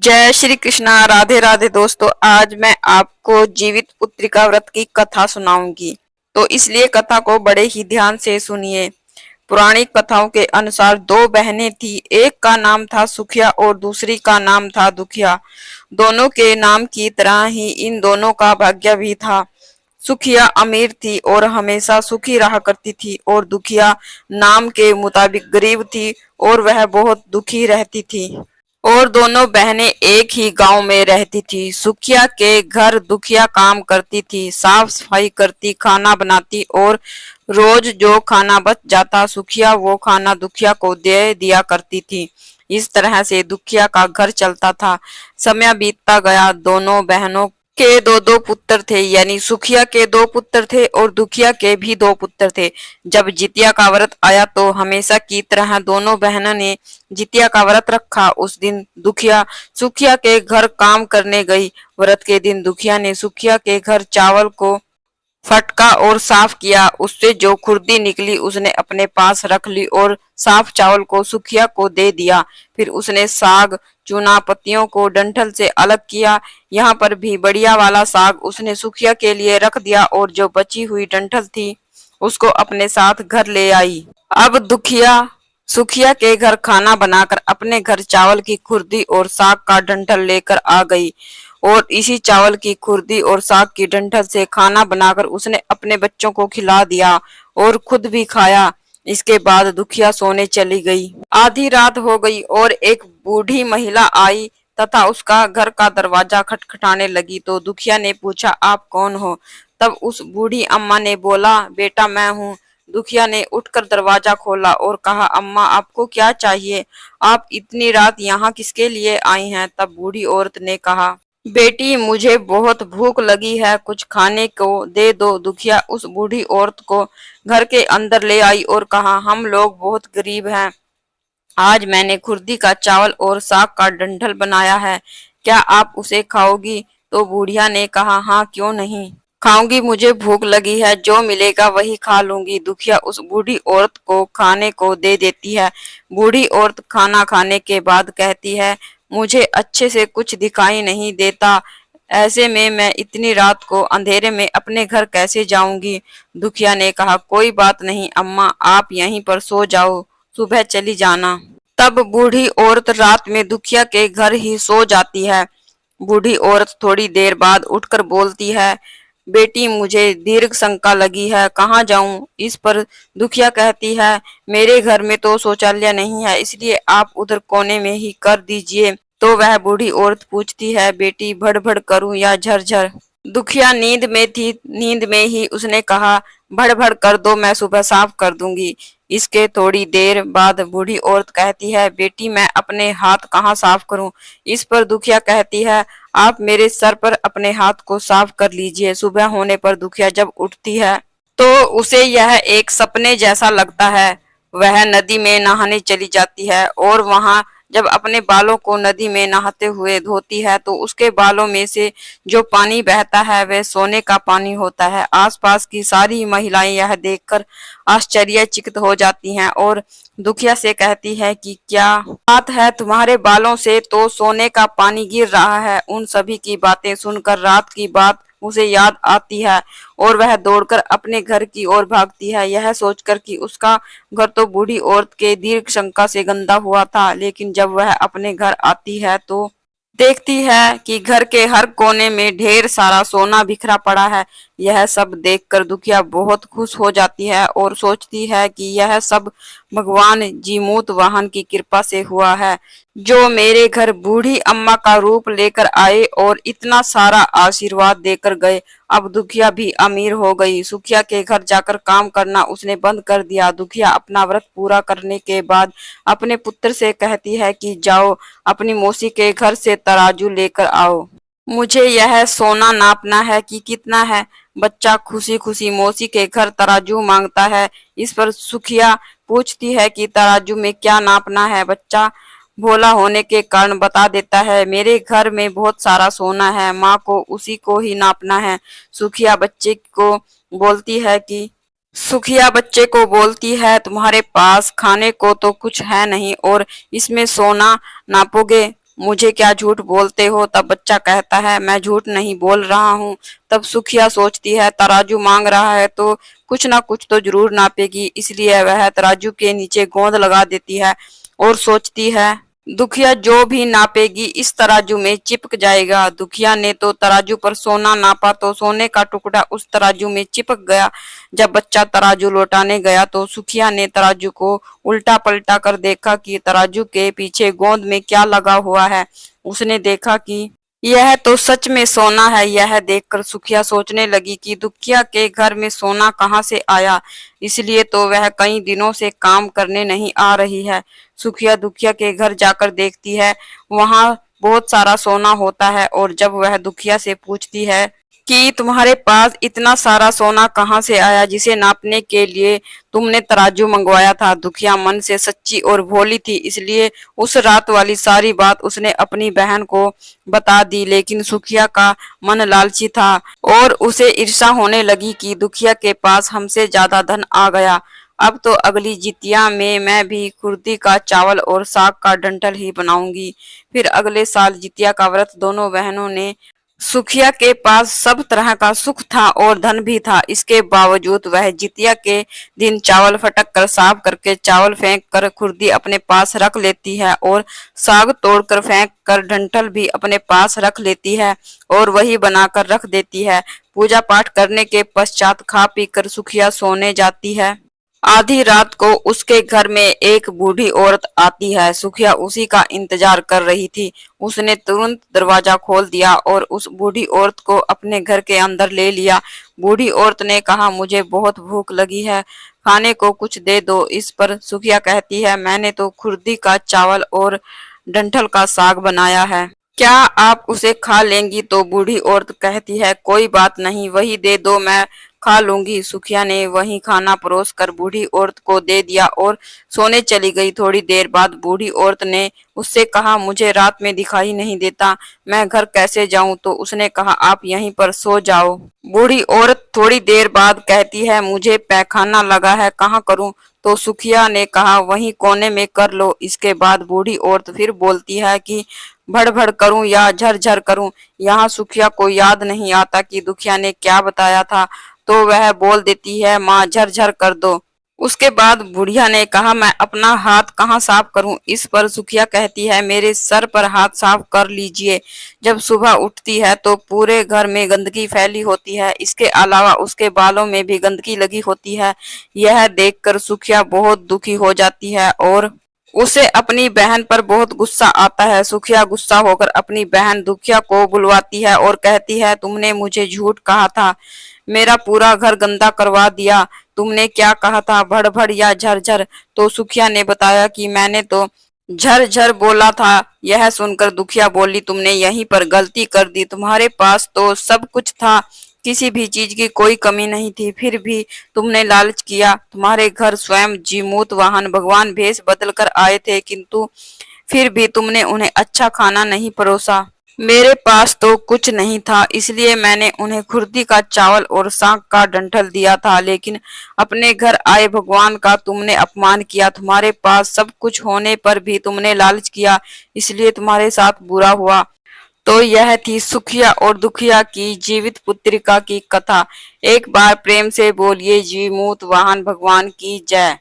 जय श्री कृष्णा। राधे राधे दोस्तों, आज मैं आपको जीवित पुत्रिका व्रत की कथा सुनाऊंगी, तो इसलिए कथा को बड़े ही ध्यान से सुनिए। पुराणिक कथाओं के अनुसार दो बहनें थी। एक का नाम था सुखिया और दूसरी का नाम था दुखिया। दोनों के नाम की तरह ही इन दोनों का भाग्य भी था। सुखिया अमीर थी और हमेशा सुखी रहा करती थी, और दुखिया नाम के मुताबिक गरीब थी और वह बहुत दुखी रहती थी। और दोनों बहनें एक ही गांव में रहती थी। सुखिया के घर दुखिया काम करती थी, साफ सफाई करती, खाना बनाती, और रोज जो खाना बच जाता सुखिया वो खाना दुखिया को दे दिया करती थी। इस तरह से दुखिया का घर चलता था। समय बीतता गया। दोनों बहनों के दो दो पुत्र थे, यानी सुखिया के दो पुत्र थे और दुखिया के भी दो पुत्र थे। जब जितिया का व्रत आया तो हमेशा की तरह दोनों बहनों ने जितिया का व्रत रखा। उस दिन दुखिया सुखिया के घर काम करने गई। व्रत के दिन दुखिया ने सुखिया के घर चावल को फटका और साफ किया। उससे जो खुर्दी निकली उसने अपने पास रख ली और साफ चावल को सुखिया को दे दिया। फिर उसने साग चुना, पत्तियों को डंठल से अलग किया। यहाँ पर भी बढ़िया वाला साग उसने सुखिया के लिए रख दिया और जो बची हुई डंठल थी उसको अपने साथ घर ले आई। अब दुखिया सुखिया के घर खाना बनाकर अपने घर चावल की खुर्दी और साग का डंठल लेकर आ गई, और इसी चावल की खुर्दी और साग की डंठल से खाना बनाकर उसने अपने बच्चों को खिला दिया और खुद भी खाया। इसके बाद दुखिया सोने चली गई। आधी रात हो गई और एक बूढ़ी महिला आई तथा उसका घर का दरवाजा खटखटाने लगी। तो दुखिया ने पूछा, आप कौन हो? तब उस बूढ़ी अम्मा ने बोला, बेटा मैं हूँ। दुखिया ने उठकर दरवाजा खोला और कहा, अम्मा आपको क्या चाहिए? आप इतनी रात यहाँ किसके लिए आई हैं? तब बूढ़ी औरत ने कहा, बेटी मुझे बहुत भूख लगी है, कुछ खाने को दे दो। दुखिया उस बूढ़ी औरत को घर के अंदर ले आई और कहा, हम लोग बहुत गरीब हैं, आज मैंने खुर्दी का चावल और साग का डंठल बनाया है, क्या आप उसे खाओगी? तो बुढ़िया ने कहा, हाँ क्यों नहीं खाऊंगी, मुझे भूख लगी है, जो मिलेगा वही खा लूंगी। दुखिया उस बूढ़ी औरत को खाने को दे देती है। बूढ़ी औरत खाना खाने के बाद कहती है, मुझे अच्छे से कुछ दिखाई नहीं देता, ऐसे में मैं इतनी रात को अंधेरे में अपने घर कैसे जाऊंगी? दुखिया ने कहा, कोई बात नहीं अम्मा, आप यहीं पर सो जाओ, सुबह चली जाना। तब बूढ़ी औरत रात में दुखिया के घर ही सो जाती है। बूढ़ी औरत थोड़ी देर बाद उठकर बोलती है, बेटी मुझे दीर्घ शंका लगी है, कहाँ जाऊं? इस पर दुखिया कहती है, मेरे घर में तो शौचालय नहीं है, इसलिए आप उधर कोने में ही कर दीजिए। तो वह बूढ़ी औरत पूछती है, बेटी भड़ भड़ करूं या झरझर? दुखिया नींद में थी, नींद में ही उसने कहा, भड़ भड़ कर दो, मैं सुबह साफ कर दूंगी। इसके थोड़ी देर बाद बूढ़ी औरत कहती है, बेटी मैं अपने हाथ कहाँ साफ करूं? इस पर दुखिया कहती है, आप मेरे सर पर अपने हाथ को साफ कर लीजिए। सुबह होने पर दुखिया जब उठती है तो उसे यह एक सपने जैसा लगता है। वह नदी में नहाने चली जाती है और वहां जब अपने बालों को नदी में नहाते हुए धोती है तो उसके बालों में से जो पानी बहता है वह सोने का पानी होता है। आसपास की सारी महिलाएं यह देखकर आश्चर्यचकित हो जाती हैं और दुखिया से कहती है कि क्या बात है, तुम्हारे बालों से तो सोने का पानी गिर रहा है। उन सभी की बातें सुनकर रात की बात उसे याद आती है और वह दौड़कर अपने घर की ओर भागती है, यह सोचकर कि उसका घर तो बूढ़ी औरत के दीर्घ शंका से गंदा हुआ था। लेकिन जब वह अपने घर आती है तो देखती है कि घर के हर कोने में ढेर सारा सोना बिखरा पड़ा है। यह सब देखकर दुखिया बहुत खुश हो जाती है और सोचती है कि यह सब भगवान जीमूत वाहन की कृपा से हुआ है, जो मेरे घर बूढ़ी अम्मा का रूप लेकर आए और इतना सारा आशीर्वाद देकर गए। अब दुखिया भी अमीर हो गई। सुखिया के घर जाकर काम करना उसने बंद कर दिया। दुखिया अपना व्रत पूरा करने के बाद अपने पुत्र से कहती है कि जाओ अपनी मौसी के घर से तराजू लेकर आओ, मुझे यह सोना नापना है कि कितना है। बच्चा खुशी खुशी मौसी के घर तराजू मांगता है। इस पर सुखिया पूछती है कि तराजू में क्या नापना है? बच्चा भोला होने के कारण बता देता है, मेरे घर में बहुत सारा सोना है, माँ को उसी को ही नापना है। सुखिया बच्चे को बोलती है कि सुखिया बच्चे को बोलती है, तुम्हारे पास खाने को तो कुछ है नहीं और इसमें सोना नापोगे? मुझे क्या झूठ बोलते हो? तब बच्चा कहता है, मैं झूठ नहीं बोल रहा हूँ। तब सुखिया सोचती है, तराजू मांग रहा है तो कुछ ना कुछ तो जरूर नापेगी, इसलिए वह तराजू के नीचे गोंद लगा देती है और सोचती है, दुखिया जो भी नापेगी इस तराजू में चिपक जाएगा। दुखिया ने तो तराजू पर सोना नापा तो सोने का टुकड़ा उस तराजू में चिपक गया। जब बच्चा तराजू लौटाने गया तो सुखिया ने तराजू को उल्टा पलटा कर देखा कि तराजू के पीछे गोंद में क्या लगा हुआ है। उसने देखा कि यह तो सच में सोना है। यह देखकर सुखिया सोचने लगी कि दुखिया के घर में सोना कहाँ से आया, इसलिए तो वह कई दिनों से काम करने नहीं आ रही है। सुखिया दुखिया के घर जाकर देखती है, वहां बहुत सारा सोना होता है और जब वह दुखिया से पूछती है कि तुम्हारे पास इतना सारा सोना कहाँ से आया जिसे नापने के लिए तुमने तराजू मंगवाया था। दुखिया मन से सच्ची और भोली थी, इसलिए उस रात वाली सारी बात उसने अपनी बहन को बता दी। लेकिन सुखिया का मन लालची था और उसे ईर्ष्या होने लगी कि दुखिया के पास हमसे ज्यादा धन आ गया। अब तो अगली जितिया में मैं भी कुर्ती का चावल और साग का डंठल ही बनाऊंगी। फिर अगले साल जितिया का व्रत दोनों बहनों ने। सुखिया के पास सब तरह का सुख था और धन भी था, इसके बावजूद वह जितिया के दिन चावल फटक कर साफ करके चावल फेंक कर खुर्दी अपने पास रख लेती है और साग तोड़कर फेंक कर डंठल भी अपने पास रख लेती है और वही बनाकर रख देती है। पूजा पाठ करने के पश्चात खा पी कर सुखिया सोने जाती है। आधी रात को उसके घर में एक बूढ़ी औरत आती है। सुखिया उसी का इंतजार कर रही थी। उसने तुरंत दरवाजा खोल दिया और उस बूढ़ी औरत को अपने घर के अंदर ले लिया। बूढ़ी औरत ने कहा, मुझे बहुत भूख लगी है, खाने को कुछ दे दो। इस पर सुखिया कहती है, मैंने तो खुर्दी का चावल और डंठल का साग बनाया है, क्या आप उसे खा लेंगी? तो बूढ़ी औरत कहती है, कोई बात नहीं, वही दे दो, मैं खा लूंगी। सुखिया ने वही खाना परोस कर बूढ़ी औरत को दे दिया और सोने चली गई। थोड़ी देर बाद बूढ़ी औरत ने उससे कहा, मुझे रात में दिखाई नहीं देता, मैं घर कैसे जाऊं? तो उसने कहा, आप यहीं पर सो जाओ। बूढ़ी औरत थोड़ी देर बाद कहती है, मुझे पैखाना लगा है, कहाँ करूं? तो सुखिया ने कहा, वहीं कोने में कर लो। इसके बाद बूढ़ी औरत फिर बोलती है कि भड़ भड़ करूं या झरझर करूं। यहाँ सुखिया को याद नहीं आता कि दुखिया ने क्या बताया था, तो वह बोल देती है, माँ झरझर कर दो। उसके बाद बुढ़िया ने कहा, मैं अपना हाथ कहाँ साफ करूं? इस पर सुखिया कहती है, मेरे सर पर हाथ साफ कर लीजिए। जब सुबह उठती है तो पूरे घर में गंदगी फैली होती है, इसके अलावा उसके बालों में भी गंदगी लगी होती है। यह देखकर सुखिया बहुत दुखी हो जाती है और उसे अपनी बहन पर बहुत गुस्सा आता है। सुखिया गुस्सा होकर अपनी बहन दुखिया को बुलवाती है और कहती है, तुमने मुझे झूठ कहा था, मेरा पूरा घर गंदा करवा दिया। तुमने क्या कहा था, भड़ भड़ या झरझर? तो सुखिया ने बताया कि मैंने तो झरझर बोला था। यह सुनकर दुखिया बोली, तुमने यहीं पर गलती कर दी, तुम्हारे पास तो सब कुछ था, किसी भी चीज की कोई कमी नहीं थी, फिर भी तुमने लालच किया। तुम्हारे घर स्वयं जीमूत वाहन भगवान भेष बदल कर आए थे, किंतु फिर भी तुमने उन्हें अच्छा खाना नहीं परोसा। मेरे पास तो कुछ नहीं था, इसलिए मैंने उन्हें खुर्दी का चावल और साग का डंठल दिया था, लेकिन अपने घर आए भगवान का तुमने अपमान किया। तुम्हारे पास सब कुछ होने पर भी तुमने लालच किया, इसलिए तुम्हारे साथ बुरा हुआ। तो यह थी सुखिया और दुखिया की जीवित पुत्रिका की कथा। एक बार प्रेम से बोलिए, जीमूत वाहन भगवान की जय।